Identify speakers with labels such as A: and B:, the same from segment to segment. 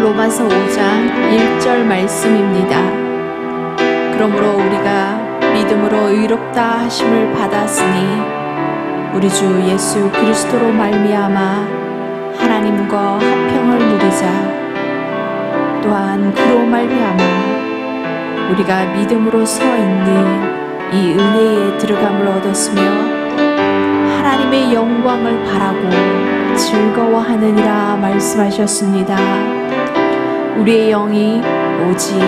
A: 로마서 5장 1절 말씀입니다. 그러므로 우리가 믿음으로 의롭다 하심을 받았으니 우리 주 예수 그리스도로 말미암아 하나님과 화평을 누리자. 또한 그로 말미암아 우리가 믿음으로 서 있는 이 은혜에 들어감을 얻었으며 하나님의 영광을 바라고 즐거워하느니라 말씀하셨습니다. 우리의 영이 오직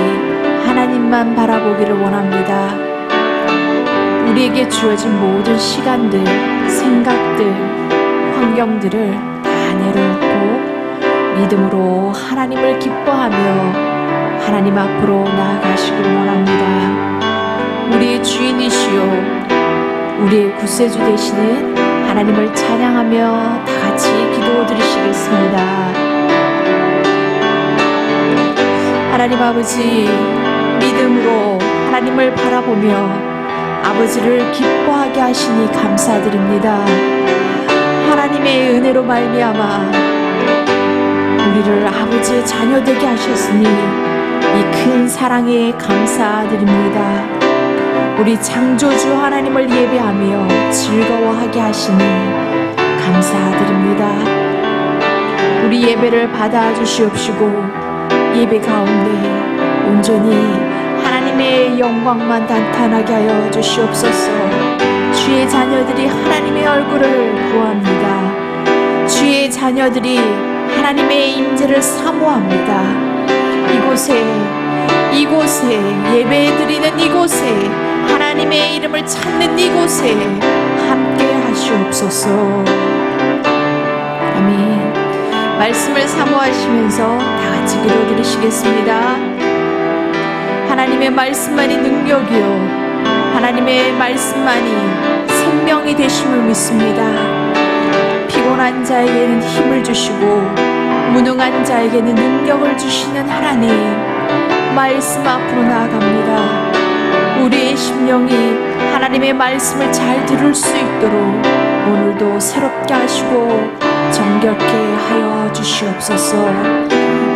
A: 하나님만 바라보기를 원합니다. 우리에게 주어진 모든 시간들, 생각들, 환경들을 다 내려놓고 믿음으로 하나님을 기뻐하며 하나님 앞으로 나아가시길 원합니다. 우리의 주인이시요 우리의 구세주 되시는 하나님을 찬양하며 다 같이 기도드리시겠습니다. 하나님 아버지, 믿음으로 하나님을 바라보며 아버지를 기뻐하게 하시니 감사드립니다. 하나님의 은혜로 말미암아 우리를 아버지의 자녀 되게 하셨으니 이 큰 사랑에 감사드립니다. 우리 창조주 하나님을 예배하며 즐거워하게 하시니 감사드립니다. 우리 예배를 받아주시옵시고 예배 가운데 온전히 하나님의 영광만 나타나게 하여 주시옵소서. 주의 자녀들이 하나님의 얼굴을 구합니다. 주의 자녀들이 하나님의 임재를 사모합니다. 이곳에 예배드리는 이곳에 하나님의 이름을 찾는 이곳에 함께 하시옵소서. 아멘. 말씀을 사모하시면서 다 같이 기도드리시겠습니다. 하나님의 말씀만이 능력이요 하나님의 말씀만이 생명이 되심을 믿습니다. 피곤한 자에게는 힘을 주시고 무능한 자에게는 능력을 주시는 하나님, 말씀 앞으로 나아갑니다. 우리의 심령이 하나님의 말씀을 잘 들을 수 있도록 오늘도 새롭게 하시고 정결케 하여 주시옵소서.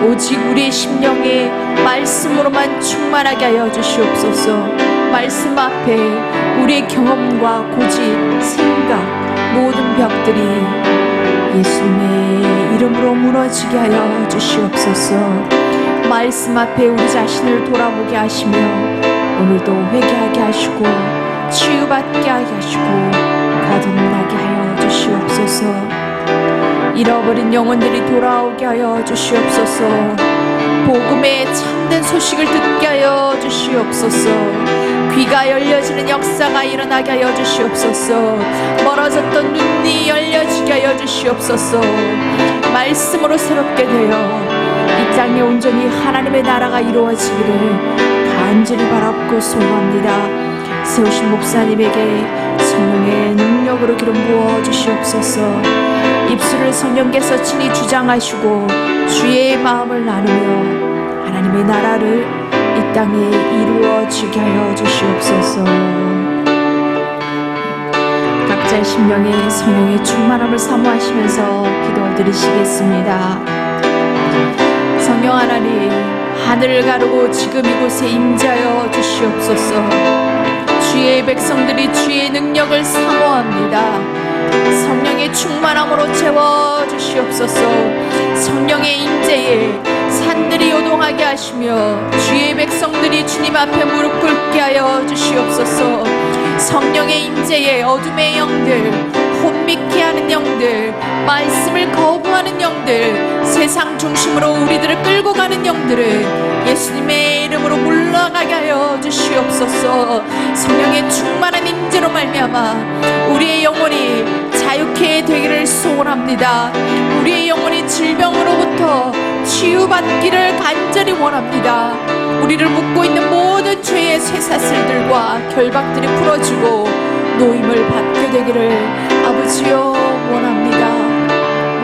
A: 오직 우리의 심령에 말씀으로만 충만하게 하여 주시옵소서. 말씀 앞에 우리의 경험과 고집, 생각, 모든 벽들이 예수님의 이름으로 무너지게 하여 주시옵소서. 말씀 앞에 우리 자신을 돌아보게 하시며 오늘도 회개하게 하시고 치유받게 하게 하시고 거듭나게 하여 주시옵소서. 잃어버린 영혼들이 돌아오게 하여 주시옵소서. 복음의 참된 소식을 듣게 하여 주시옵소서. 귀가 열려지는 역사가 일어나게 하여 주시옵소서. 멀어졌던 눈이 열려지게 하여 주시옵소서. 말씀으로 새롭게 되어 이 땅에 온전히 하나님의 나라가 이루어지기를 간절히 바라고 소원합니다. 세우신 목사님에게 성령의 능력으로 기름 부어 주시옵소서. 입술을 성령께서 친히 주장하시고 주의 마음을 나누며 하나님의 나라를 이 땅에 이루어지게 하여 주시옵소서. 각자의 심령에 성령의 충만함을 사모하시면서 기도드리시겠습니다. 성령 하나님, 하늘을 가르고 지금 이곳에 임재하여 주시옵소서. 주의 백성들이 주의 능력을 사모합니다. 성령의 충만함으로 채워 주시옵소서. 성령의 임재에 산들이 요동하게 하시며 주의 백성들이 주님 앞에 무릎 꿇게 하여 주시옵소서. 성령의 임재에 어둠의 영들, 혼미케 하는 영들, 말씀을 거부하는 영들, 세상 중심으로 우리들을 끌고 가는 영들을 예수님의 이름으로 물러가게 하여 주시옵소서. 성령의 충만한 임재로 말미암아 우리의 영혼이 자유케 되기를 소원합니다. 우리의 영혼이 질병으로부터 치유받기를 간절히 원합니다. 우리를 묶고 있는 모든 죄의 쇠사슬들과 결박들이 풀어지고 노임을 받게 되기를 아버지여 원합니다.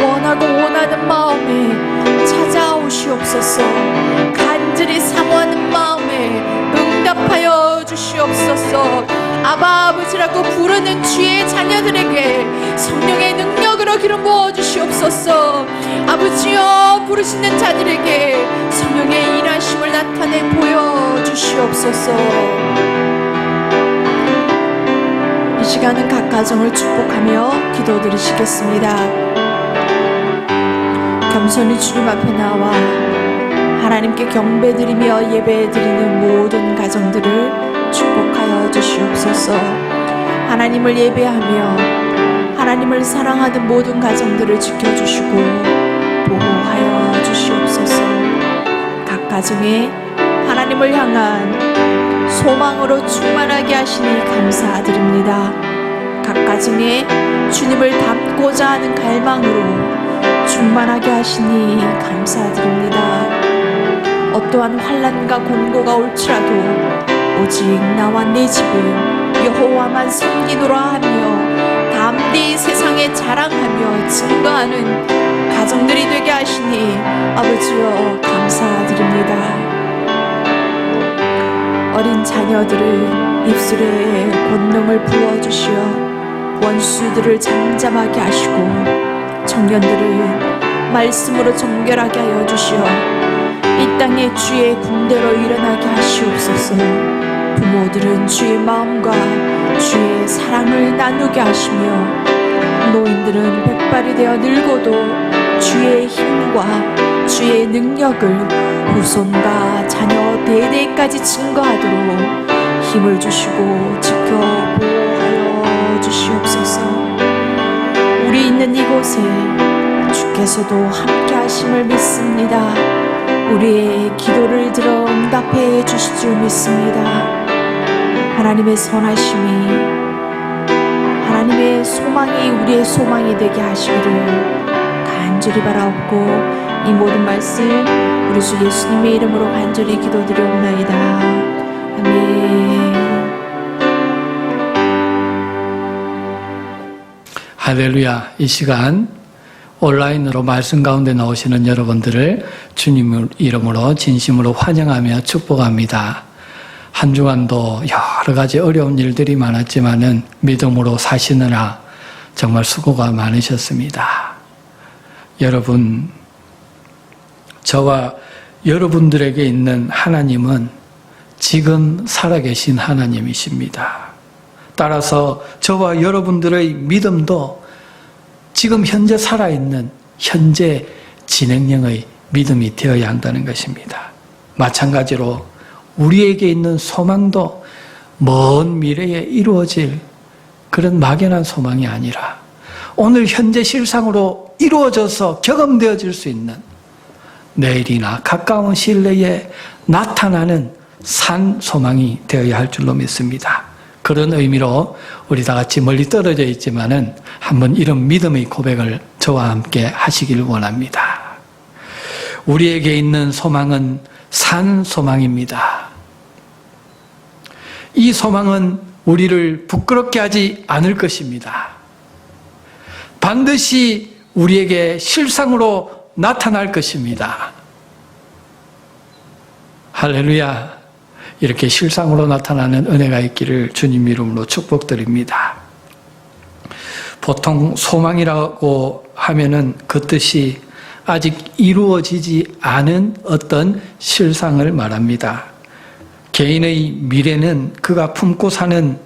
A: 원하고 원하는 마음에 찾아오시옵소서. 간절히 사모하는 마음에 응답하여 주시옵소서. 아바 아버지라고 부르는 주의 자녀들에게 성령의 능력으로 영으로 기름 부어 주시옵소서. 아버지여, 부르시는 자들에게 성령의 일하심을 나타내 보여 주시옵소서. 이 시간은 각 가정을 축복하며 기도드리시겠습니다. 겸손히 주님 앞에 나와 하나님께 경배드리며 예배드리는 모든 가정들을 축복하여 주시옵소서. 하나님을 예배하며 하나님을 사랑하는 모든 가정들을 지켜주시고 보호하여 주시옵소서. 각 가정에 하나님을 향한 소망으로 충만하게 하시니 감사드립니다. 각 가정에 주님을 닮고자 하는 갈망으로 충만하게 하시니 감사드립니다. 어떠한 환난과 공고가 올지라도 오직 나와 내 집은 여호와만 섬기노라 하며 담대히 세상에 자랑하며 증거하는 가정들이 되게 하시니 아버지여 감사드립니다. 어린 자녀들은 입술에 권능을 부어주시어 원수들을 잠잠하게 하시고 청년들은 말씀으로 정결하게 하여 주시어 이 땅에 주의 군대로 일어나게 하시옵소서. 부모들은 주의 마음과 주의 사랑을 나누게 하시며 노인들은 백발이 되어 늙어도 주의 힘과 주의 능력을 후손과 자녀 대대까지 증거하도록 힘을 주시고 지켜 보호하여 주시옵소서. 우리 있는 이곳에 주께서도 함께 하심을 믿습니다. 우리의 기도를 들어 응답해 주실 줄 믿습니다. 하나님의 선하심이, 하나님의 소망이 우리의 소망이 되게 하시기를 간절히 바라옵고 이 모든 말씀 우리 주 예수님의 이름으로 간절히 기도드려옵나이다. 아멘.
B: 할렐루야. 이 시간 온라인으로 말씀 가운데 나오시는 여러분들을 주님 이름으로 진심으로 환영하며 축복합니다. 한 주간도 여러 가지 어려운 일들이 많았지만은 믿음으로 사시느라 정말 수고가 많으셨습니다. 여러분, 저와 여러분들에게 있는 하나님은 지금 살아계신 하나님이십니다. 따라서 저와 여러분들의 믿음도 지금 현재 살아있는 현재 진행형의 믿음이 되어야 한다는 것입니다. 마찬가지로 우리에게 있는 소망도 먼 미래에 이루어질 그런 막연한 소망이 아니라 오늘 현재 실상으로 이루어져서 경험되어질 수 있는 내일이나 가까운 시일 내에 나타나는 산 소망이 되어야 할 줄로 믿습니다. 그런 의미로 우리 다 같이 멀리 떨어져 있지만은 한번 이런 믿음의 고백을 저와 함께 하시길 원합니다. 우리에게 있는 소망은 산 소망입니다. 이 소망은 우리를 부끄럽게 하지 않을 것입니다. 반드시 우리에게 실상으로 나타날 것입니다. 할렐루야. 이렇게 실상으로 나타나는 은혜가 있기를 주님 이름으로 축복드립니다. 보통 소망이라고 하면은 그 뜻이 아직 이루어지지 않은 어떤 실상을 말합니다. 개인의 미래는 그가 품고 사는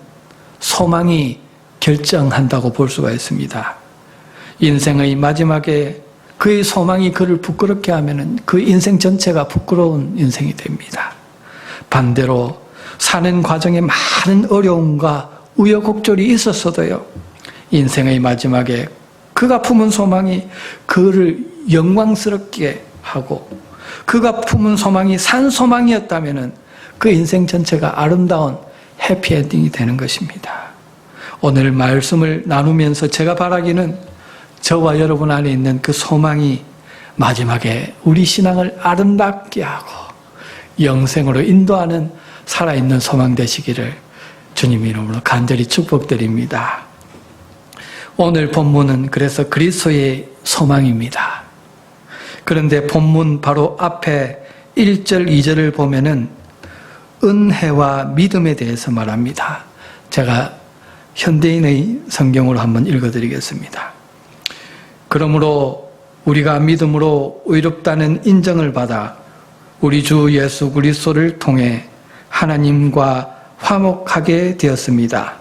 B: 소망이 결정한다고 볼 수가 있습니다. 인생의 마지막에 그의 소망이 그를 부끄럽게 하면은 그 인생 전체가 부끄러운 인생이 됩니다. 반대로 사는 과정에 많은 어려움과 우여곡절이 있었어도요, 인생의 마지막에 그가 품은 소망이 그를 영광스럽게 하고 그가 품은 소망이 산 소망이었다면 그 인생 전체가 아름다운 해피엔딩이 되는 것입니다. 오늘 말씀을 나누면서 제가 바라기는 저와 여러분 안에 있는 그 소망이 마지막에 우리 신앙을 아름답게 하고 영생으로 인도하는 살아있는 소망 되시기를 주님 이름으로 간절히 축복드립니다. 오늘 본문은 그래서 그리스도의 소망입니다. 그런데 본문 바로 앞에 1절, 2절을 보면은 은혜와 믿음에 대해서 말합니다. 제가 현대인의 성경으로 한번 읽어드리겠습니다. 그러므로 우리가 믿음으로 의롭다는 인정을 받아 우리 주 예수 그리스도를 통해 하나님과 화목하게 되었습니다.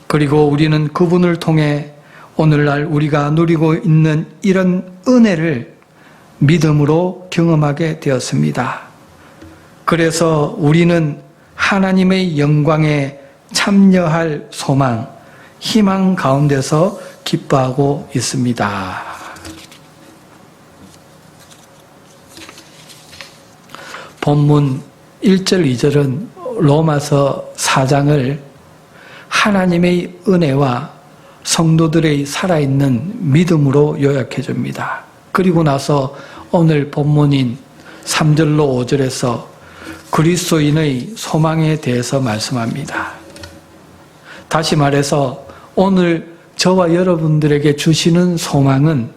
B: 그리고 우리는 그분을 통해 오늘날 우리가 누리고 있는 이런 은혜를 믿음으로 경험하게 되었습니다. 그래서 우리는 하나님의 영광에 참여할 소망, 희망 가운데서 기뻐하고 있습니다. 본문 1절, 2절은 로마서 4장을 하나님의 은혜와 성도들의 살아있는 믿음으로 요약해 줍니다. 그리고 나서 오늘 본문인 3절로 5절에서 그리스도인의 소망에 대해서 말씀합니다. 다시 말해서 오늘 저와 여러분들에게 주시는 소망은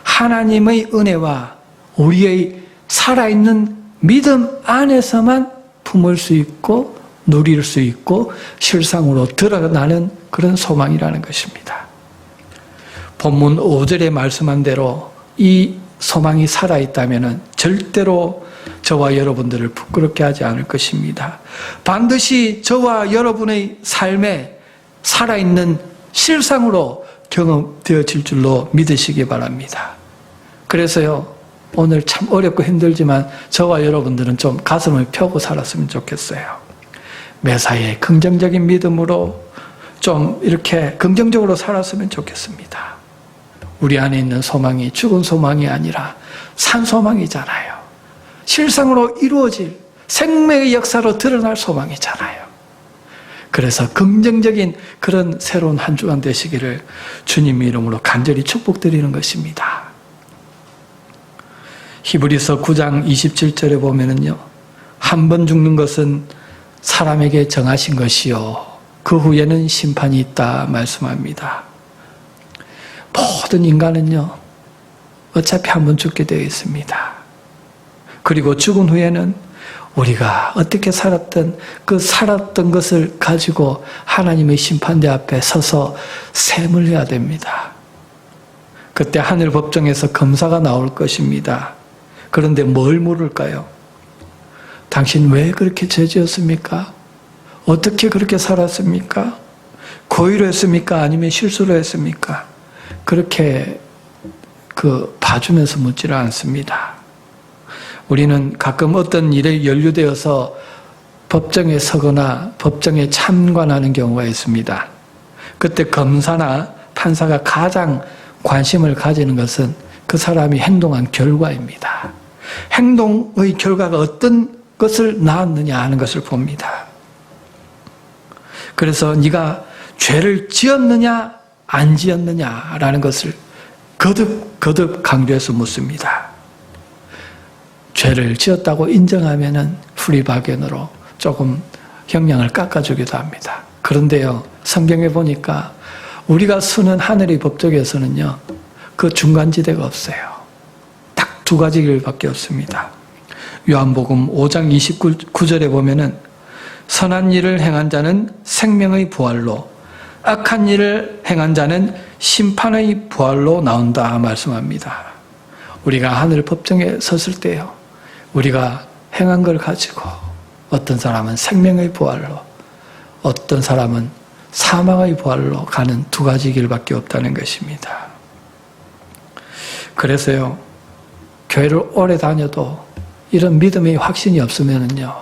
B: 하나님의 은혜와 우리의 살아있는 믿음 안에서만 품을 수 있고 누릴 수 있고 실상으로 드러나는 그런 소망이라는 것입니다. 본문 5절에 말씀한 대로 이 소망이 살아있다면 절대로 저와 여러분들을 부끄럽게 하지 않을 것입니다. 반드시 저와 여러분의 삶에 살아있는 실상으로 경험되어질 줄로 믿으시기 바랍니다. 그래서요, 오늘 참 어렵고 힘들지만 저와 여러분들은 좀 가슴을 펴고 살았으면 좋겠어요. 매사에 긍정적인 믿음으로 좀 이렇게 긍정적으로 살았으면 좋겠습니다. 우리 안에 있는 소망이 죽은 소망이 아니라 산 소망이잖아요. 실상으로 이루어질 생명의 역사로 드러날 소망이잖아요. 그래서 긍정적인 그런 새로운 한 주간 되시기를 주님 이름으로 간절히 축복드리는 것입니다. 히브리서 9장 27절에 보면은요, 한 번 죽는 것은 사람에게 정하신 것이요 그 후에는 심판이 있다 말씀합니다. 모든 인간은요, 어차피 한 번 죽게 되어 있습니다. 그리고 죽은 후에는 우리가 어떻게 살았던 그 살았던 것을 가지고 하나님의 심판대 앞에 서서 셈을 해야 됩니다. 그때 하늘 법정에서 검사가 나올 것입니다. 그런데 뭘 물을까요? 당신 왜 그렇게 죄지었습니까? 어떻게 그렇게 살았습니까? 고의로 했습니까? 아니면 실수로 했습니까? 그렇게 봐주면서 묻지를 않습니다. 우리는 가끔 어떤 일에 연루되어서 법정에 서거나 법정에 참관하는 경우가 있습니다. 그때 검사나 판사가 가장 관심을 가지는 것은 그 사람이 행동한 결과입니다. 행동의 결과가 어떤 것을 낳았느냐 하는 것을 봅니다. 그래서 네가 죄를 지었느냐 안 지었느냐라는 것을 거듭 강조해서 묻습니다. 죄를 지었다고 인정하면은 프리바겐으로 조금 형량을 깎아주기도 합니다. 그런데요, 성경에 보니까 우리가 쓰는 하늘의 법정에서는요, 그 중간지대가 없어요. 딱 두 가지 길밖에 없습니다. 요한복음 5장 29절에 보면은 선한 일을 행한 자는 생명의 부활로, 악한 일을 행한 자는 심판의 부활로 나온다 말씀합니다. 우리가 하늘 법정에 섰을 때요, 우리가 행한 걸 가지고 어떤 사람은 생명의 부활로, 어떤 사람은 사망의 부활로 가는 두 가지 길밖에 없다는 것입니다. 그래서요, 교회를 오래 다녀도 이런 믿음의 확신이 없으면요,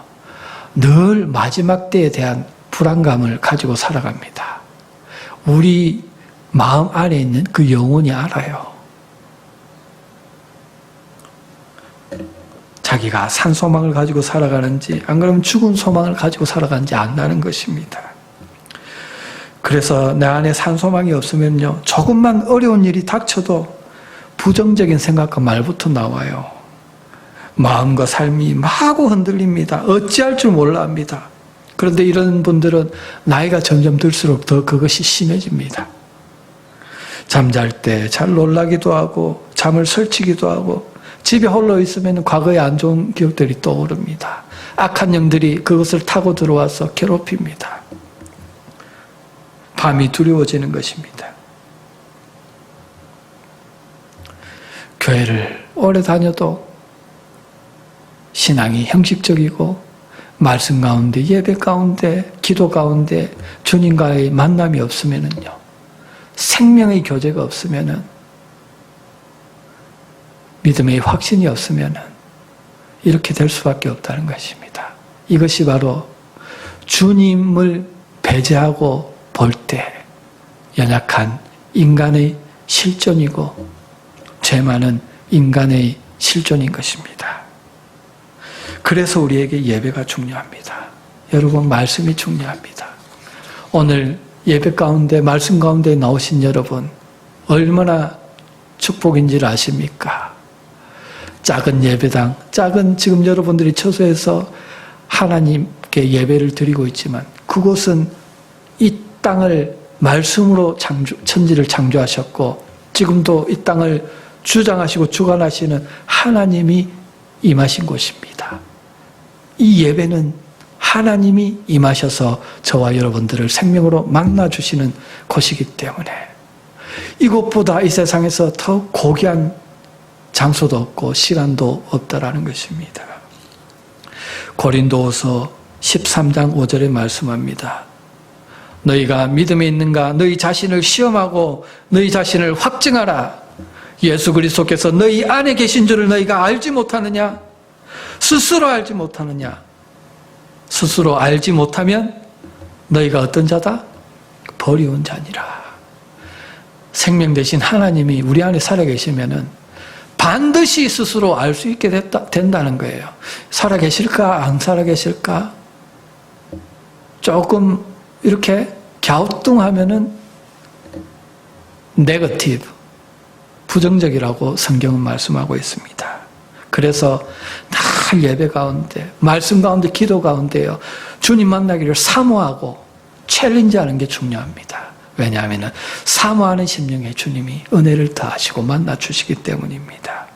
B: 늘 마지막 때에 대한 불안감을 가지고 살아갑니다. 우리 마음 안에 있는 그 영혼이 알아요. 자기가 산 소망을 가지고 살아가는지, 안 그러면 죽은 소망을 가지고 살아가는지 안다는 것입니다. 그래서 내 안에 산 소망이 없으면요, 조금만 어려운 일이 닥쳐도 부정적인 생각과 말부터 나와요. 마음과 삶이 마구 흔들립니다. 어찌할 줄 몰라 합니다. 그런데 이런 분들은 나이가 점점 들수록 더 그것이 심해집니다. 잠잘 때 잘 놀라기도 하고 잠을 설치기도 하고 집에 홀로 있으면 과거의 안 좋은 기억들이 떠오릅니다. 악한 영들이 그것을 타고 들어와서 괴롭힙니다. 밤이 두려워지는 것입니다. 교회를 오래 다녀도 신앙이 형식적이고 말씀 가운데, 예배 가운데, 기도 가운데 주님과의 만남이 없으면은요, 생명의 교제가 없으면은, 믿음의 확신이 없으면은 이렇게 될 수밖에 없다는 것입니다. 이것이 바로 주님을 배제하고 볼 때 연약한 인간의 실존이고 죄 많은 인간의 실존인 것입니다. 그래서 우리에게 예배가 중요합니다. 여러분, 말씀이 중요합니다. 오늘 예배 가운데, 말씀 가운데 나오신 여러분, 얼마나 축복인지를 아십니까? 작은 예배당, 작은 지금 여러분들이 처소에서 하나님께 예배를 드리고 있지만 그곳은 이 땅을 말씀으로 천지를 창조하셨고 지금도 이 땅을 주장하시고 주관하시는 하나님이 임하신 곳입니다. 이 예배는 하나님이 임하셔서 저와 여러분들을 생명으로 만나주시는 곳이기 때문에 이곳보다 이 세상에서 더 고귀한 장소도 없고 시간도 없다라는 것입니다. 고린도후서 13장 5절에 말씀합니다. 너희가 믿음에 있는가? 너희 자신을 시험하고 너희 자신을 확증하라. 예수 그리스도께서 너희 안에 계신 줄을 너희가 알지 못하느냐? 스스로 알지 못하느냐? 스스로 알지 못하면 너희가 어떤 자다? 버리운 자니라. 생명 되신 하나님이 우리 안에 살아계시면은 반드시 스스로 알 수 있게 된다는 거예요. 살아계실까? 안 살아계실까? 조금 이렇게 갸우뚱하면은 네거티브, 부정적이라고 성경은 말씀하고 있습니다. 그래서 늘 예배 가운데, 말씀 가운데, 기도 가운데요, 주님 만나기를 사모하고 챌린지하는 게 중요합니다. 왜냐하면 사모하는 심령에 주님이 은혜를 더하시고 만나주시기 때문입니다.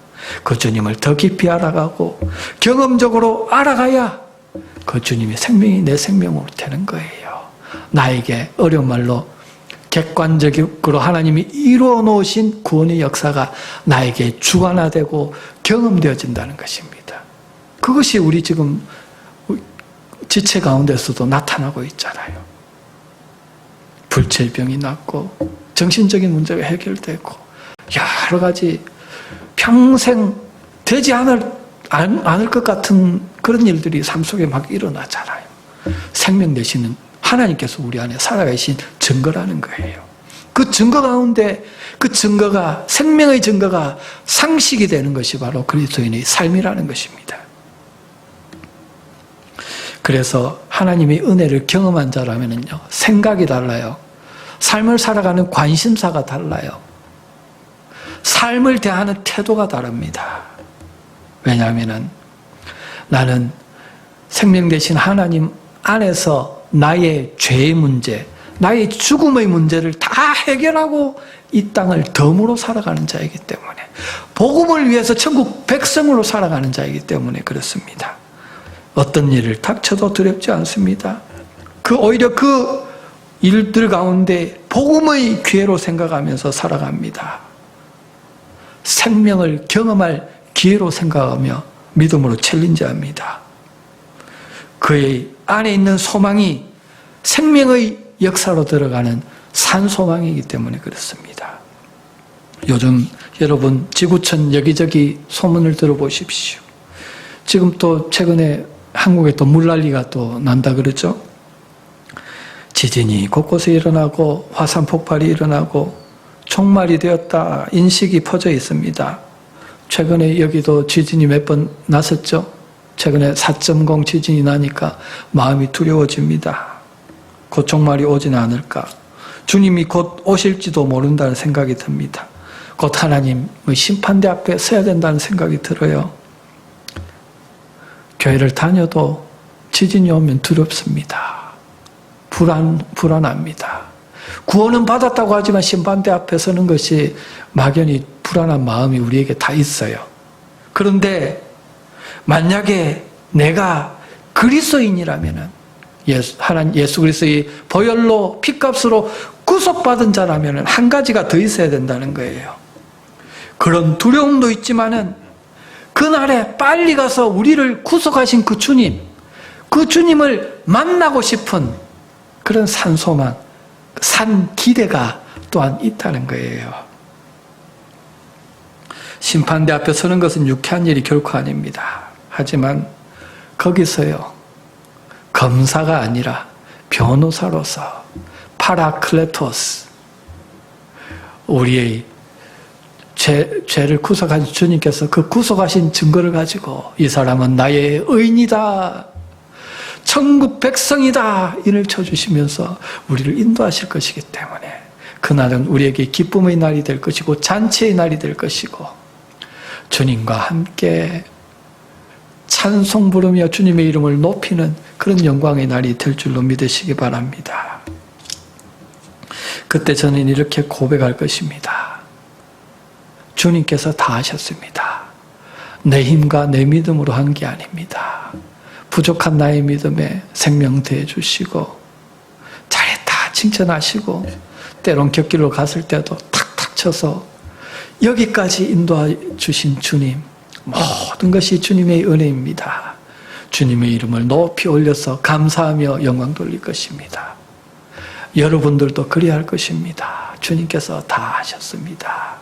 B: 그 주님을 더 깊이 알아가고 경험적으로 알아가야 그 주님의 생명이 내 생명으로 되는 거예요. 나에게 어려운 말로 객관적으로 하나님이 이루어 놓으신 구원의 역사가 나에게 주관화되고 경험되어진다는 것입니다. 그것이 우리 지금 지체 가운데서도 나타나고 있잖아요. 불치병이 낫고 정신적인 문제가 해결되고 여러 가지 평생 되지 않을 것 같은 그런 일들이 삶 속에 막 일어나잖아요. 생명 되시는 하나님께서 우리 안에 살아계신 증거라는 거예요. 그 증거 가운데 그 증거가, 생명의 증거가 상식이 되는 것이 바로 그리스도인의 삶이라는 것입니다. 그래서 하나님의 은혜를 경험한 자라면요, 생각이 달라요. 삶을 살아가는 관심사가 달라요. 삶을 대하는 태도가 다릅니다. 왜냐하면 나는 생명 되신 하나님 안에서 나의 죄의 문제, 나의 죽음의 문제를 다 해결하고 이 땅을 덤으로 살아가는 자이기 때문에, 복음을 위해서 천국 백성으로 살아가는 자이기 때문에 그렇습니다. 어떤 일을 닥쳐도 두렵지 않습니다. 오히려 그 일들 가운데 복음의 기회로 생각하면서 살아갑니다. 생명을 경험할 기회로 생각하며 믿음으로 챌린지합니다. 그의 안에 있는 소망이 생명의 역사로 들어가는 산소망이기 때문에 그렇습니다. 요즘 여러분 지구촌 여기저기 소문을 들어보십시오. 지금 또 최근에 한국에 또 물난리가 또 난다 그러죠. 지진이 곳곳에 일어나고 화산 폭발이 일어나고 총말이 되었다 인식이 퍼져 있습니다. 최근에 여기도 지진이 몇 번 났었죠. 최근에 4.0 지진이 나니까 마음이 두려워집니다. 곧 종말이 오지는 않을까. 주님이 곧 오실지도 모른다는 생각이 듭니다. 곧 하나님의 심판대 앞에 서야 된다는 생각이 들어요. 교회를 다녀도 지진이 오면 두렵습니다. 불안합니다. 구원은 받았다고 하지만 심판대 앞에 서는 것이 막연히 불안한 마음이 우리에게 다 있어요. 그런데 만약에 내가 그리스도인이라면, 예수 그리스도의 보혈로 피값으로 구속받은 자라면 한 가지가 더 있어야 된다는 거예요. 그런 두려움도 있지만은 그날에 빨리 가서 우리를 구속하신 그 주님을 만나고 싶은 그런 산소망, 산 기대가 또한 있다는 거예요. 심판대 앞에 서는 것은 유쾌한 일이 결코 아닙니다. 하지만 거기서요, 검사가 아니라 변호사로서 파라클레토스, 우리의 죄를 구속하신 주님께서 그 구속하신 증거를 가지고 이 사람은 나의 의인이다, 천국 백성이다, 인을 쳐주시면서 우리를 인도하실 것이기 때문에 그날은 우리에게 기쁨의 날이 될 것이고 잔치의 날이 될 것이고 주님과 함께 찬송 부르며 주님의 이름을 높이는 그런 영광의 날이 될 줄로 믿으시기 바랍니다. 그때 저는 이렇게 고백할 것입니다. 주님께서 다 하셨습니다. 내 힘과 내 믿음으로 한 게 아닙니다. 부족한 나의 믿음에 생명 대해주시고 잘했다 칭찬하시고 때론 곁길로 갔을 때도 탁탁 쳐서 여기까지 인도해 주신 주님, 모든 것이 주님의 은혜입니다. 주님의 이름을 높이 올려서 감사하며 영광 돌릴 것입니다. 여러분들도 그리할 것입니다. 주님께서 다 하셨습니다.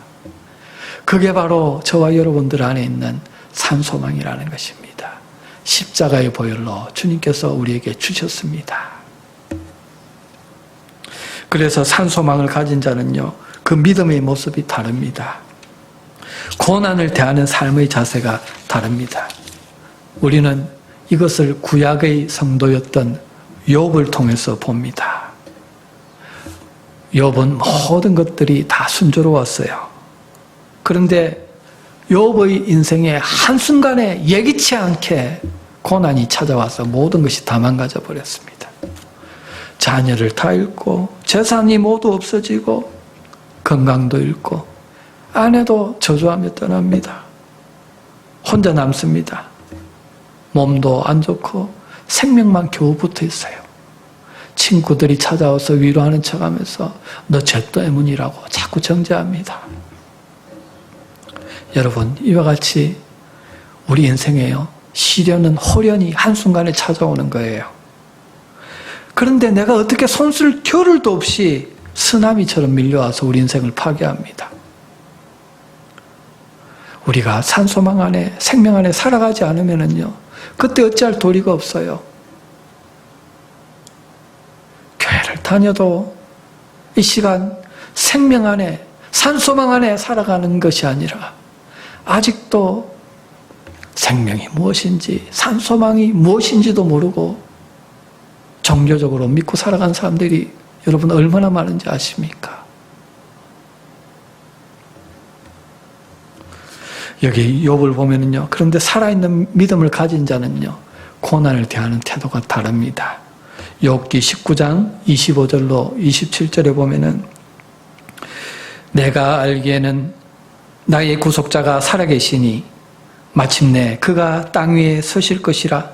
B: 그게 바로 저와 여러분들 안에 있는 산소망이라는 것입니다. 십자가의 보혈로 주님께서 우리에게 주셨습니다. 그래서 산소망을 가진 자는요, 그 믿음의 모습이 다릅니다. 고난을 대하는 삶의 자세가 다릅니다. 우리는 이것을 구약의 성도였던 욥을 통해서 봅니다. 욥은 모든 것들이 다 순조로웠어요. 그런데 욥의 인생에 한순간에 예기치 않게 고난이 찾아와서 모든 것이 다 망가져 버렸습니다. 자녀를 다 잃고 재산이 모두 없어지고 건강도 잃고 아내도 저주하며 떠납니다. 혼자 남습니다. 몸도 안 좋고 생명만 겨우 붙어 있어요. 친구들이 찾아와서 위로하는 척하면서 너 죄 때문이라고 자꾸 정죄합니다. 여러분, 이와 같이 우리 인생에요, 시련은 호련히 한순간에 찾아오는 거예요. 그런데 내가 어떻게 손쓸 겨를도 없이 쓰나미처럼 밀려와서 우리 인생을 파괴합니다. 우리가 산소망 안에, 생명 안에 살아가지 않으면요, 그때 어찌할 도리가 없어요. 교회를 다녀도 이 시간 생명 안에, 산소망 안에 살아가는 것이 아니라 아직도 생명이 무엇인지, 산소망이 무엇인지도 모르고 종교적으로 믿고 살아가는 사람들이 여러분 얼마나 많은지 아십니까? 여기 욥을 보면은요, 그런데 살아있는 믿음을 가진 자는요, 고난을 대하는 태도가 다릅니다. 욥기 19장 25절로 27절에 보면은 내가 알기에는 나의 구속자가 살아계시니 마침내 그가 땅 위에 서실 것이라.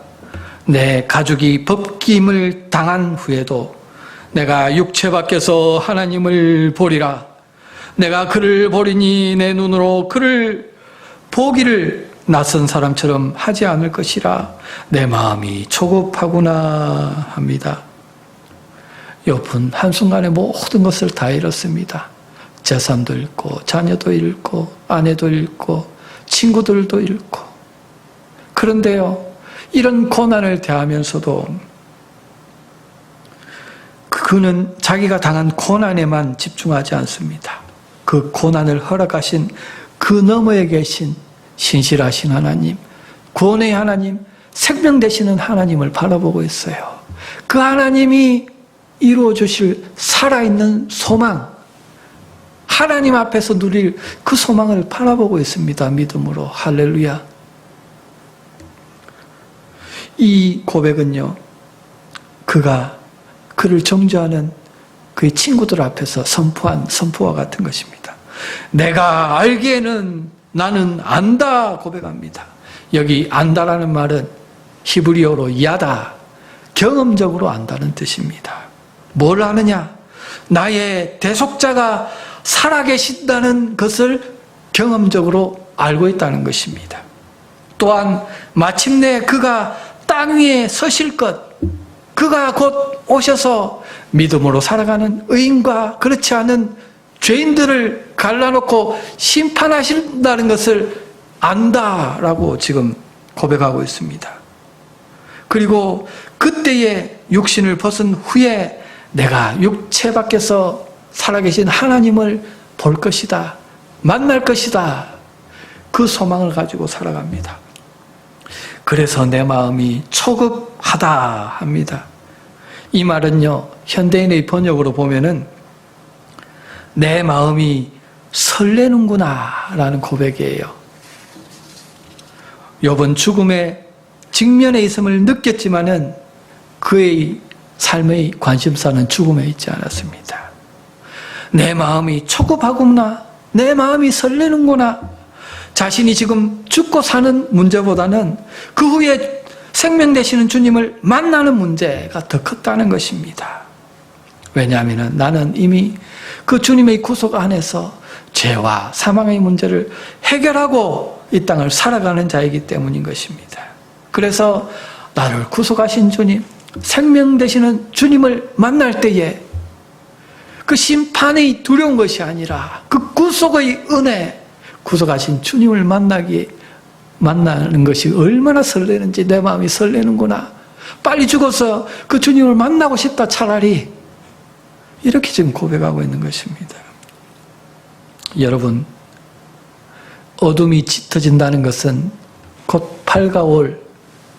B: 내 가죽이 벗김을 당한 후에도 내가 육체 밖에서 하나님을 보리라. 내가 그를 보리니 내 눈으로 그를 보기를 낯선 사람처럼 하지 않을 것이라. 내 마음이 초급하구나 합니다. 욥은 한순간에 모든 것을 다 잃었습니다. 재산도 잃고 자녀도 잃고 아내도 잃고 친구들도 잃고. 그런데요, 이런 고난을 대하면서도 그는 자기가 당한 고난에만 집중하지 않습니다. 그 고난을 허락하신 그 너머에 계신 신실하신 하나님, 구원의 하나님, 생명 되시는 하나님을 바라보고 있어요. 그 하나님이 이루어 주실 살아있는 소망, 하나님 앞에서 누릴 그 소망을 바라보고 있습니다. 믿음으로. 할렐루야. 이 고백은요, 그를 정죄하는 그의 친구들 앞에서 선포한 선포와 같은 것입니다. 내가 알기에는 나는 안다 고백합니다. 여기 안다라는 말은 히브리어로 야다, 경험적으로 안다는 뜻입니다. 뭘 아느냐? 나의 대속자가 살아계신다는 것을 경험적으로 알고 있다는 것입니다. 또한 마침내 그가 땅 위에 서실 것, 그가 곧 오셔서 믿음으로 살아가는 의인과 그렇지 않은 죄인들을 갈라놓고 심판하신다는 것을 안다라고 지금 고백하고 있습니다. 그리고 그때의 육신을 벗은 후에 내가 육체 밖에서 살아계신 하나님을 볼 것이다, 만날 것이다, 그 소망을 가지고 살아갑니다. 그래서 내 마음이 초급하다 합니다. 이 말은요, 현대인의 번역으로 보면은 내 마음이 설레는구나 라는 고백이에요. 욥은 죽음의 직면에 있음을 느꼈지만은 그의 삶의 관심사는 죽음에 있지 않았습니다. 내 마음이 초급하구나, 내 마음이 설레는구나. 자신이 지금 죽고 사는 문제보다는 그 후에 생명 되시는 주님을 만나는 문제가 더 컸다는 것입니다. 왜냐하면 나는 이미 그 주님의 구속 안에서 죄와 사망의 문제를 해결하고 이 땅을 살아가는 자이기 때문인 것입니다. 그래서 나를 구속하신 주님, 생명 되시는 주님을 만날 때에 그 심판이 두려운 것이 아니라 그 구속의 은혜, 구속하신 주님을 만나는 것이 얼마나 설레는지 내 마음이 설레는구나. 빨리 죽어서 그 주님을 만나고 싶다 차라리. 이렇게 지금 고백하고 있는 것입니다. 여러분, 어둠이 짙어진다는 것은 곧 밝아 올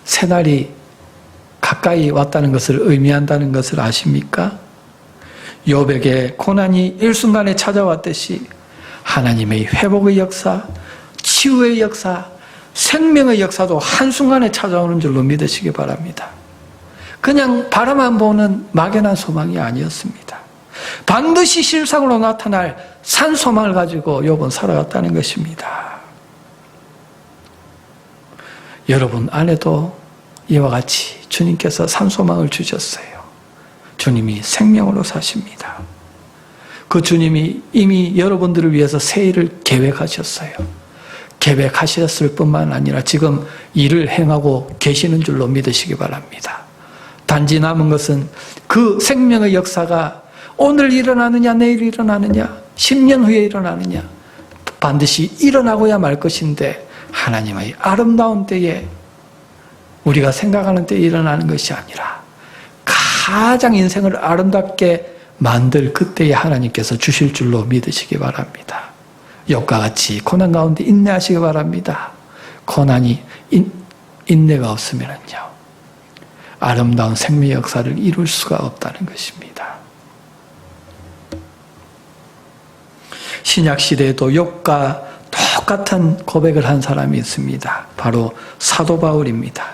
B: 새날이 가까이 왔다는 것을 의미한다는 것을 아십니까? 욥에게 고난이 일순간에 찾아왔듯이 하나님의 회복의 역사, 치유의 역사, 생명의 역사도 한순간에 찾아오는 줄로 믿으시기 바랍니다. 그냥 바라만 보는 막연한 소망이 아니었습니다. 반드시 실상으로 나타날 산 소망을 가지고 욥은 살아갔다는 것입니다. 여러분 안에도 이와 같이 주님께서 산 소망을 주셨어요. 주님이 생명으로 사십니다. 그 주님이 이미 여러분들을 위해서 새 일을 계획하셨어요. 계획하셨을 뿐만 아니라 지금 일을 행하고 계시는 줄로 믿으시기 바랍니다. 단지 남은 것은 그 생명의 역사가 오늘 일어나느냐, 내일 일어나느냐, 10년 후에 일어나느냐, 반드시 일어나고야 말 것인데 하나님의 아름다운 때에 우리가 생각하는 때에 일어나는 것이 아니라 가장 인생을 아름답게 만들 그때에 하나님께서 주실 줄로 믿으시기 바랍니다. 욥과 같이 고난 가운데 인내하시기 바랍니다. 고난이 인내가 없으면요 아름다운 생명 역사를 이룰 수가 없다는 것입니다. 신약 시대에도 욥과 똑같은 고백을 한 사람이 있습니다. 바로 사도 바울입니다.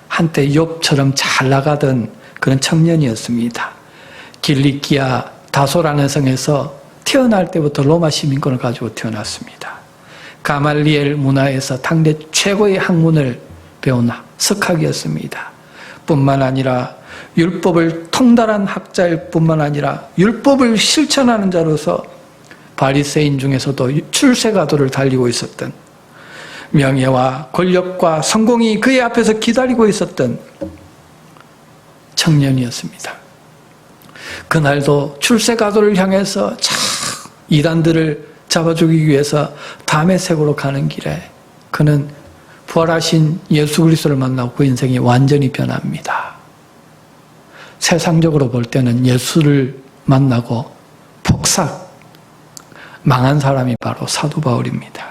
B: 한때 욥처럼 잘 나가던 그런 청년이었습니다. 길리기아 다소라는 성에서 태어날 때부터 로마 시민권을 가지고 태어났습니다. 가말리엘 문화에서 당대 최고의 학문을 배운 석학이었습니다. 뿐만 아니라 율법을 통달한 학자일 뿐만 아니라 율법을 실천하는 자로서 바리새인 중에서도 출세가도를 달리고 있었던, 명예와 권력과 성공이 그의 앞에서 기다리고 있었던 청년이었습니다. 그날도 출세가도를 향해서 이단들을 잡아 죽이기 위해서 다메섹으로 가는 길에 그는 부활하신 예수 그리스도를 만나고 그 인생이 완전히 변합니다. 세상적으로 볼 때는 예수를 만나고 폭삭 망한 사람이 바로 사도 바울입니다.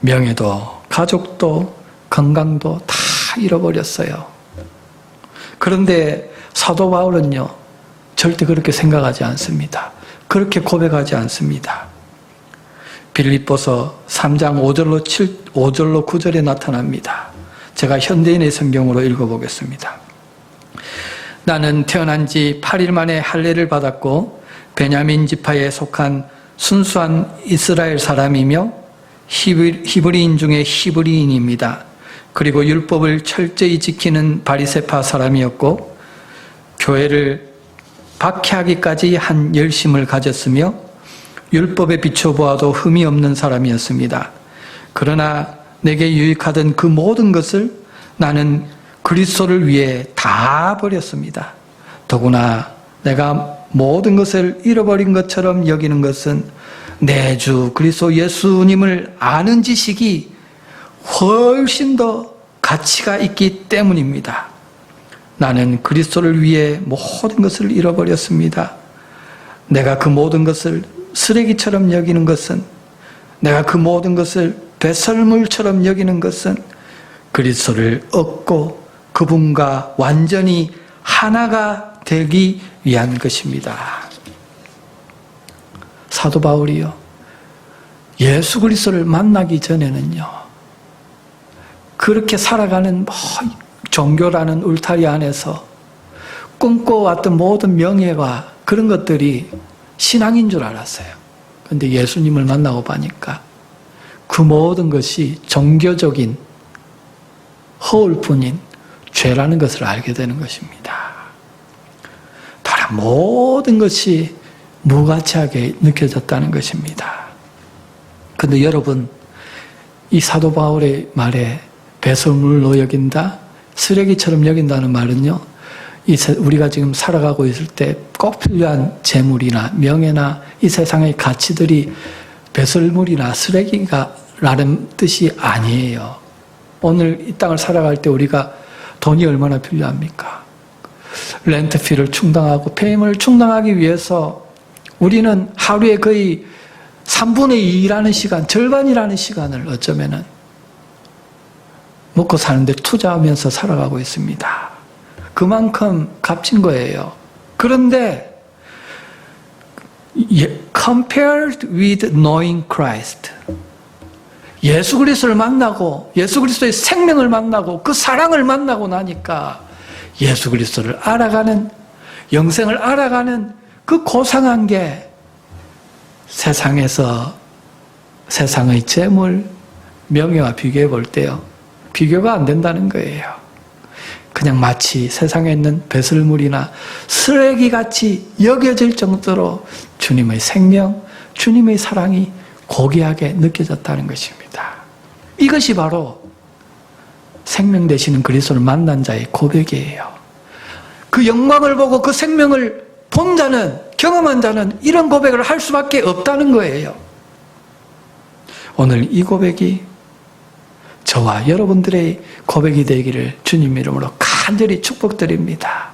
B: 명예도 가족도 건강도 다 잃어버렸어요. 그런데 사도 바울은요 절대 그렇게 생각하지 않습니다. 그렇게 고백하지 않습니다. 빌립보서 3장 5절로 9절에 나타납니다. 제가 현대인의 성경으로 읽어보겠습니다. 나는 태어난 지 8일 만에 할례를 받았고 베냐민 지파에 속한 순수한 이스라엘 사람이며 히브리인 중에 히브리인입니다. 그리고 율법을 철저히 지키는 바리새파 사람이었고 교회를 박해하기까지 한 열심을 가졌으며 율법에 비춰보아도 흠이 없는 사람이었습니다. 그러나 내게 유익하던 그 모든 것을 나는 그리스도를 위해 다 버렸습니다. 더구나 내가 모든 것을 잃어버린 것처럼 여기는 것은 내 주 그리스도 예수님을 아는 지식이 훨씬 더 가치가 있기 때문입니다. 나는 그리스도를 위해 모든 것을 잃어버렸습니다. 내가 그 모든 것을 쓰레기처럼 여기는 것은, 내가 그 모든 것을 배설물처럼 여기는 것은 그리스도를 얻고 그분과 완전히 하나가 되기 위한 것입니다. 사도 바울이요, 예수 그리스도를 만나기 전에는요, 그렇게 살아가는 종교라는 울타리 안에서 꿈꿔왔던 모든 명예와 그런 것들이 신앙인 줄 알았어요. 그런데 예수님을 만나고 보니까 그 모든 것이 종교적인 허울뿐인 죄라는 것을 알게 되는 것입니다. 다른 모든 것이 무가치하게 느껴졌다는 것입니다. 그런데 여러분, 이 사도 바울의 말에 배설물로 여긴다, 쓰레기처럼 여긴다는 말은요, 우리가 지금 살아가고 있을 때 꼭 필요한 재물이나 명예나 이 세상의 가치들이 배설물이나 쓰레기가라는 뜻이 아니에요. 오늘 이 땅을 살아갈 때 우리가 돈이 얼마나 필요합니까? 렌트피를 충당하고 페임을 충당하기 위해서 우리는 하루에 거의 3분의 2라는 시간, 절반이라는 시간을 어쩌면은 먹고 사는데 투자하면서 살아가고 있습니다. 그만큼 값진 거예요. 그런데 compared with knowing Christ, 예수 그리스도를 만나고 예수 그리스도의 생명을 만나고 그 사랑을 만나고 나니까 예수 그리스도를 알아가는, 영생을 알아가는 그 고상한 게 세상에서 세상의 재물, 명예와 비교해 볼 때요, 비교가 안 된다는 거예요. 그냥 마치 세상에 있는 배설물이나 쓰레기같이 여겨질 정도로 주님의 생명, 주님의 사랑이 고귀하게 느껴졌다는 것입니다. 이것이 바로 생명 되시는 그리스도를 만난 자의 고백이에요. 그 영광을 보고 그 생명을 본 자는, 경험한 자는 이런 고백을 할 수밖에 없다는 거예요. 오늘 이 고백이 저와 여러분들의 고백이 되기를 주님 이름으로 간절히 축복드립니다.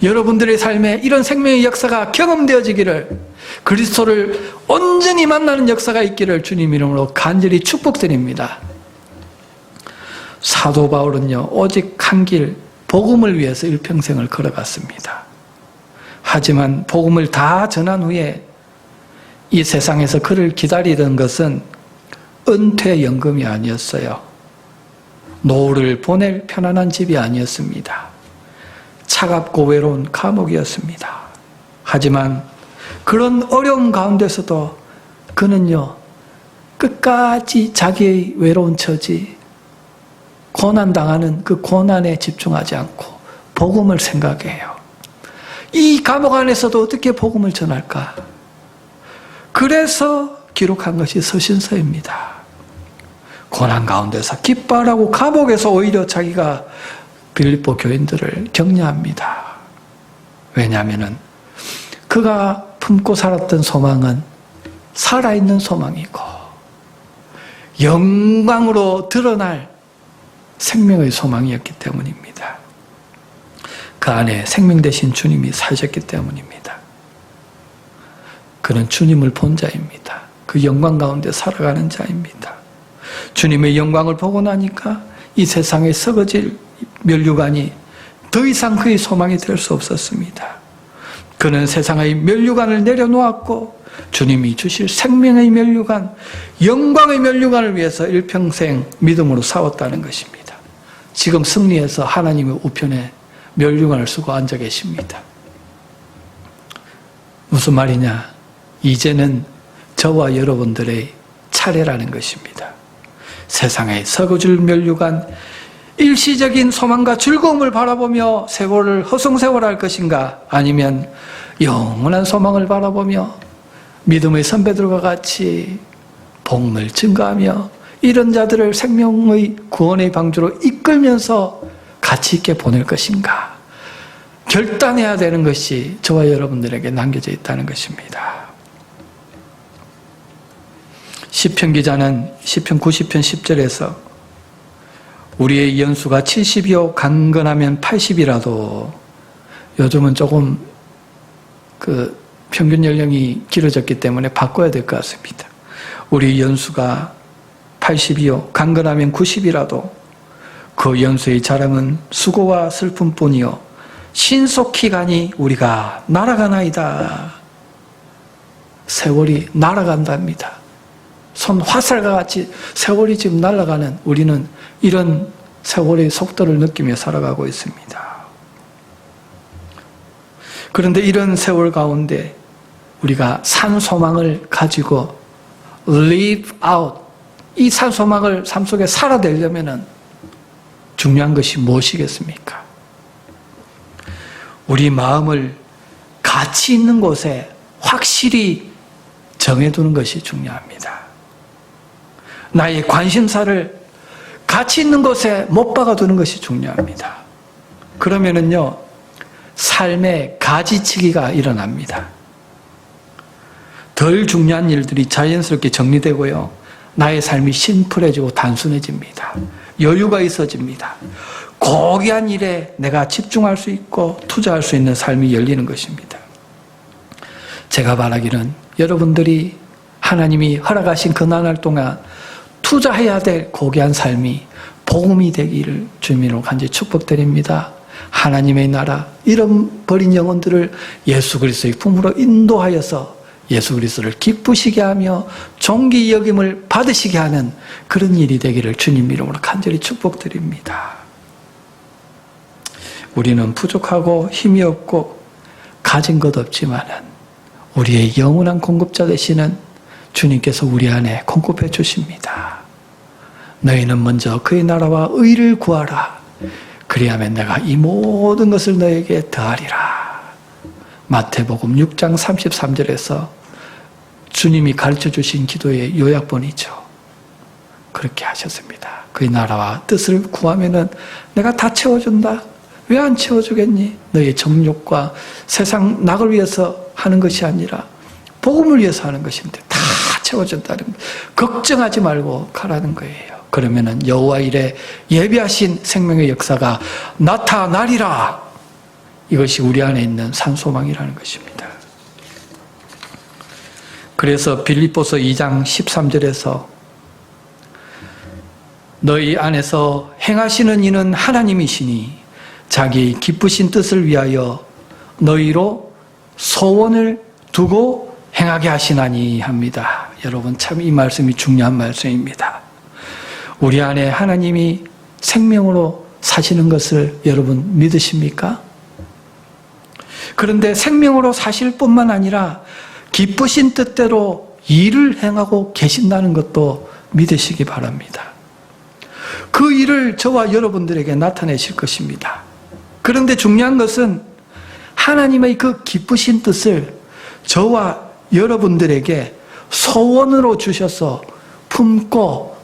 B: 여러분들의 삶에 이런 생명의 역사가 경험되어지기를, 그리스도를 온전히 만나는 역사가 있기를 주님 이름으로 간절히 축복드립니다. 사도 바울은요, 오직 한 길, 복음을 위해서 일평생을 걸어갔습니다. 하지만 복음을 다 전한 후에 이 세상에서 그를 기다리던 것은 은퇴연금이 아니었어요. 노후를 보낼 편안한 집이 아니었습니다. 차갑고 외로운 감옥이었습니다. 하지만 그런 어려움 가운데서도 그는요, 끝까지 자기의 외로운 처지, 고난당하는 그 고난에 집중하지 않고 복음을 생각해요. 이 감옥 안에서도 어떻게 복음을 전할까? 그래서 기록한 것이 서신서입니다. 고난 가운데서 기뻐하라고 감옥에서 오히려 자기가 빌립보 교인들을 격려합니다. 왜냐하면 그가 품고 살았던 소망은 살아있는 소망이고 영광으로 드러날 생명의 소망이었기 때문입니다. 그 안에 생명 되신 주님이 사셨기 때문입니다. 그는 주님을 본 자입니다. 그 영광 가운데 살아가는 자입니다. 주님의 영광을 보고 나니까 이 세상에 썩어질 면류관이 더 이상 그의 소망이 될 수 없었습니다. 그는 세상의 면류관을 내려놓았고 주님이 주실 생명의 면류관, 영광의 면류관을 위해서 일평생 믿음으로 싸웠다는 것입니다. 지금 승리해서 하나님의 우편에 면류관을 쓰고 앉아 계십니다. 무슨 말이냐? 이제는 저와 여러분들의 차례라는 것입니다. 세상에 썩어질 면류관, 일시적인 소망과 즐거움을 바라보며 세월을 허송세월할 것인가? 아니면 영원한 소망을 바라보며 믿음의 선배들과 같이 복음을 증거하며 이런 자들을 생명의 구원의 방주로 이끌면서 가치 있게 보낼 것인가 결단해야 되는 것이 저와 여러분들에게 남겨져 있다는 것입니다. 시편 기자는 시편 90편 10절에서 우리의 연수가 70이요 강건하면 80이라도 요즘은 조금 평균 연령이 길어졌기 때문에 바꿔야 될 것 같습니다. 우리 연수가 80이요 강건하면 90이라도 그 연수의 자랑은 수고와 슬픔뿐이요 신속히 가니 우리가 날아가나이다. 세월이 날아간답니다. 손 화살과 같이 세월이 지금 날아가는 우리는 이런 세월의 속도를 느끼며 살아가고 있습니다. 그런데 이런 세월 가운데 우리가 산소망을 가지고 live out, 이 산소망을 삶 속에 살아내려면 중요한 것이 무엇이겠습니까? 우리 마음을 가치 있는 곳에 확실히 정해두는 것이 중요합니다. 나의 관심사를 가치 있는 곳에 못 박아두는 것이 중요합니다. 그러면은요, 삶의 가지치기가 일어납니다. 덜 중요한 일들이 자연스럽게 정리되고요, 나의 삶이 심플해지고 단순해집니다. 여유가 있어집니다. 고귀한 일에 내가 집중할 수 있고 투자할 수 있는 삶이 열리는 것입니다. 제가 바라기는 여러분들이 하나님이 허락하신 그 나날 동안 투자해야 될 고귀한 삶이 복음이 되기를 주님으로 간절히 축복드립니다. 하나님의 나라, 잃어버린 영혼들을 예수 그리스도의 품으로 인도하여서 예수 그리스도를 기쁘시게 하며 존귀 여김을 받으시게 하는 그런 일이 되기를 주님 이름으로 간절히 축복드립니다. 우리는 부족하고 힘이 없고 가진 것 없지만은 우리의 영원한 공급자 되시는 주님께서 우리 안에 공급해 주십니다. 너희는 먼저 그의 나라와 의를 구하라. 그리하면 내가 이 모든 것을 너에게 더하리라. 마태복음 6장 33절에서 주님이 가르쳐 주신 기도의 요약본이죠. 그렇게 하셨습니다. 그의 나라와 뜻을 구하면은 내가 다 채워준다. 왜 안 채워주겠니? 너의 정욕과 세상 낙을 위해서 하는 것이 아니라 복음을 위해서 하는 것인데 다 채워준다는 거예요. 걱정하지 말고 가라는 거예요. 그러면은 여호와 일에 예비하신 생명의 역사가 나타나리라. 이것이 우리 안에 있는 산소망이라는 것입니다. 그래서 빌립보서 2장 13절에서 너희 안에서 행하시는 이는 하나님이시니 자기 기쁘신 뜻을 위하여 너희로 소원을 두고 행하게 하시나니 합니다. 여러분 참 이 말씀이 중요한 말씀입니다. 우리 안에 하나님이 생명으로 사시는 것을 여러분 믿으십니까? 그런데 생명으로 사실 뿐만 아니라 기쁘신 뜻대로 일을 행하고 계신다는 것도 믿으시기 바랍니다. 그 일을 저와 여러분들에게 나타내실 것입니다. 그런데 중요한 것은 하나님의 그 기쁘신 뜻을 저와 여러분들에게 소원으로 주셔서 품고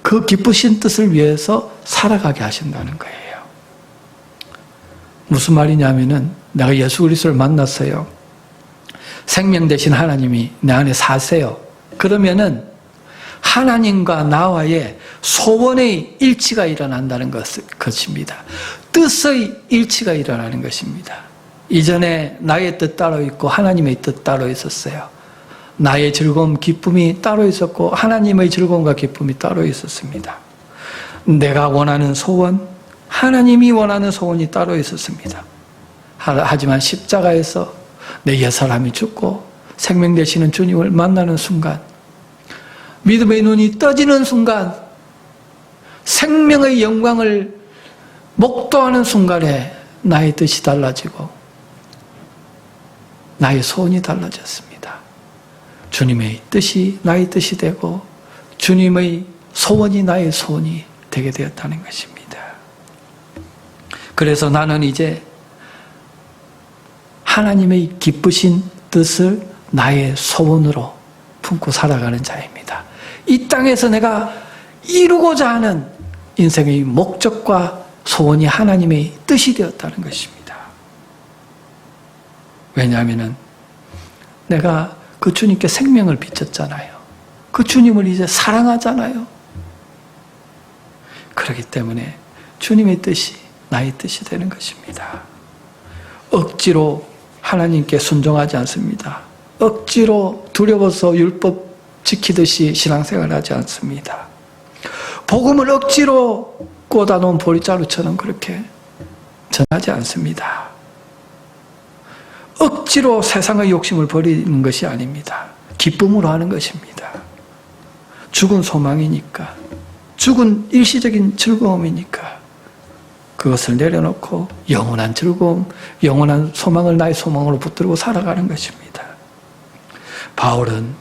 B: 그 기쁘신 뜻을 위해서 살아가게 하신다는 거예요. 무슨 말이냐면은 내가 예수 그리스도를 만났어요. 생명 되신 하나님이 내 안에 사세요. 그러면은 하나님과 나와의 소원의 일치가 일어난다는 것입니다. 뜻의 일치가 일어나는 것입니다. 이전에 나의 뜻 따로 있고 하나님의 뜻 따로 있었어요. 나의 즐거움, 기쁨이 따로 있었고 하나님의 즐거움과 기쁨이 따로 있었습니다. 내가 원하는 소원, 하나님이 원하는 소원이 따로 있었습니다. 하지만 십자가에서 내 옛사람이 죽고 생명 되시는 주님을 만나는 순간, 믿음의 눈이 떠지는 순간, 생명의 영광을 목도하는 순간에 나의 뜻이 달라지고 나의 소원이 달라졌습니다. 주님의 뜻이 나의 뜻이 되고 주님의 소원이 나의 소원이 되게 되었다는 것입니다. 그래서 나는 이제 하나님의 기쁘신 뜻을 나의 소원으로 품고 살아가는 자입니다. 이 땅에서 내가 이루고자 하는 인생의 목적과 소원이 하나님의 뜻이 되었다는 것입니다. 왜냐하면 내가 그 주님께 생명을 비쳤잖아요. 그 주님을 이제 사랑하잖아요. 그렇기 때문에 주님의 뜻이 나의 뜻이 되는 것입니다. 억지로 하나님께 순종하지 않습니다. 억지로 두려워서 율법 지키듯이 신앙생활을 하지 않습니다. 복음을 억지로 꽂아놓은 보리자루처럼 그렇게 전하지 않습니다. 억지로 세상의 욕심을 버리는 것이 아닙니다. 기쁨으로 하는 것입니다. 죽은 소망이니까, 죽은 일시적인 즐거움이니까 그것을 내려놓고 영원한 즐거움, 영원한 소망을 나의 소망으로 붙들고 살아가는 것입니다. 바울은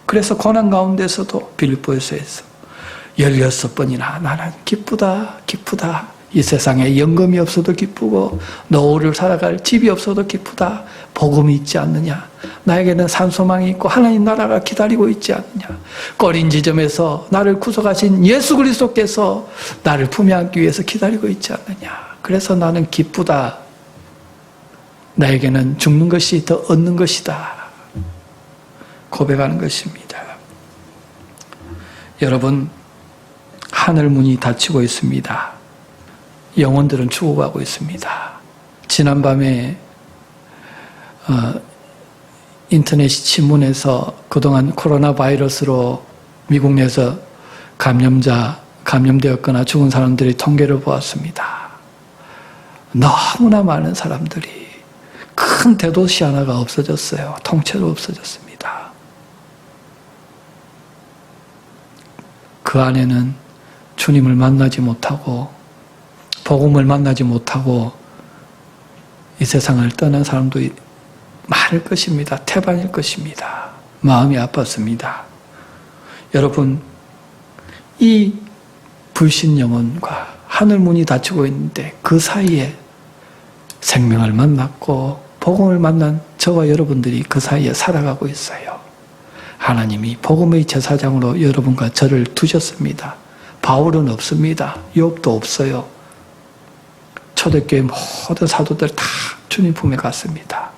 B: 그래서 고난 가운데서도 빌립보에서 16번이나 나는 기쁘다 기쁘다, 이 세상에 연금이 없어도 기쁘고 노후를 살아갈 집이 없어도 기쁘다, 복음이 있지 않느냐, 나에게는 산소망이 있고 하나님 나라가 기다리고 있지 않느냐, 꺼린 지점에서 나를 구속하신 예수 그리스도께서 나를 품에 안기 위해서 기다리고 있지 않느냐, 그래서 나는 기쁘다, 나에게는 죽는 것이 더 얻는 것이다 고백하는 것입니다. 여러분, 하늘 문이 닫히고 있습니다. 영혼들은 죽어가고 있습니다. 지난밤에 인터넷 신문에서 그동안 코로나 바이러스로 미국 내에서 감염되었거나 죽은 사람들의 통계를 보았습니다. 너무나 많은 사람들이, 큰 대도시 하나가 없어졌어요. 통째로 없어졌습니다. 그 안에는 주님을 만나지 못하고 복음을 만나지 못하고 이 세상을 떠난 사람도 많을 것입니다. 태반일 것입니다. 마음이 아팠습니다. 여러분, 이 불신 영혼과 하늘 문이 닫히고 있는데 그 사이에 생명을 만났고 복음을 만난 저와 여러분들이 그 사이에 살아가고 있어요. 하나님이 복음의 제사장으로 여러분과 저를 두셨습니다. 바울은 없습니다. 욥도 없어요. 초대교회 모든 사도들 다 주님 품에 갔습니다.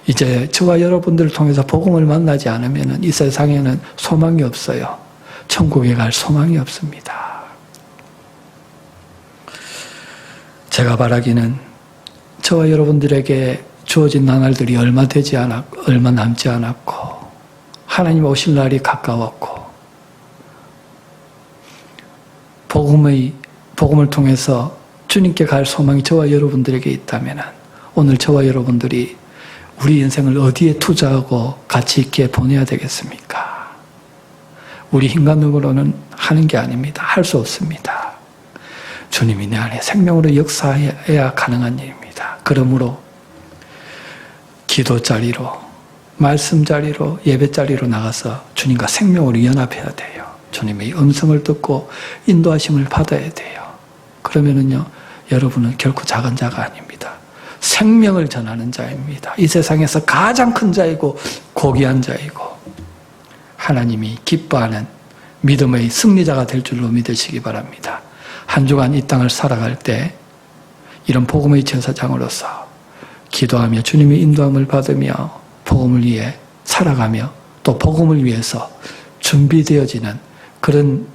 B: 이제 저와 여러분들을 통해서 복음을 만나지 않으면 이 세상에는 소망이 없어요. 천국에 갈 소망이 없습니다. 제가 바라기는 저와 여러분들에게 주어진 나날들이 얼마 남지 않았고 하나님 오실 날이 가까웠고 복음을 통해서 주님께 갈 소망이 저와 여러분들에게 있다면 오늘 저와 여러분들이 우리 인생을 어디에 투자하고 가치 있게 보내야 되겠습니까? 우리 인간으로는 하는 게 아닙니다. 할 수 없습니다. 주님이 내 안에 생명으로 역사해야 가능한 일입니다. 그러므로 기도 자리로, 말씀 자리로, 예배 자리로 나가서 주님과 생명으로 연합해야 돼요. 주님의 음성을 듣고 인도하심을 받아야 돼요. 그러면은요, 여러분은 결코 작은 자가 아닙니다. 생명을 전하는 자입니다. 이 세상에서 가장 큰 자이고 고귀한 자이고 하나님이 기뻐하는 믿음의 승리자가 될 줄로 믿으시기 바랍니다. 한 주간 이 땅을 살아갈 때 이런 복음의 제사장으로서 기도하며 주님의 인도함을 받으며 복음을 위해 살아가며 또 복음을 위해서 준비되어지는 그런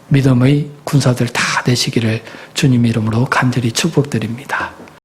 B: 믿음의 군사들 다 되시기를 주님 이름으로 간절히 축복드립니다.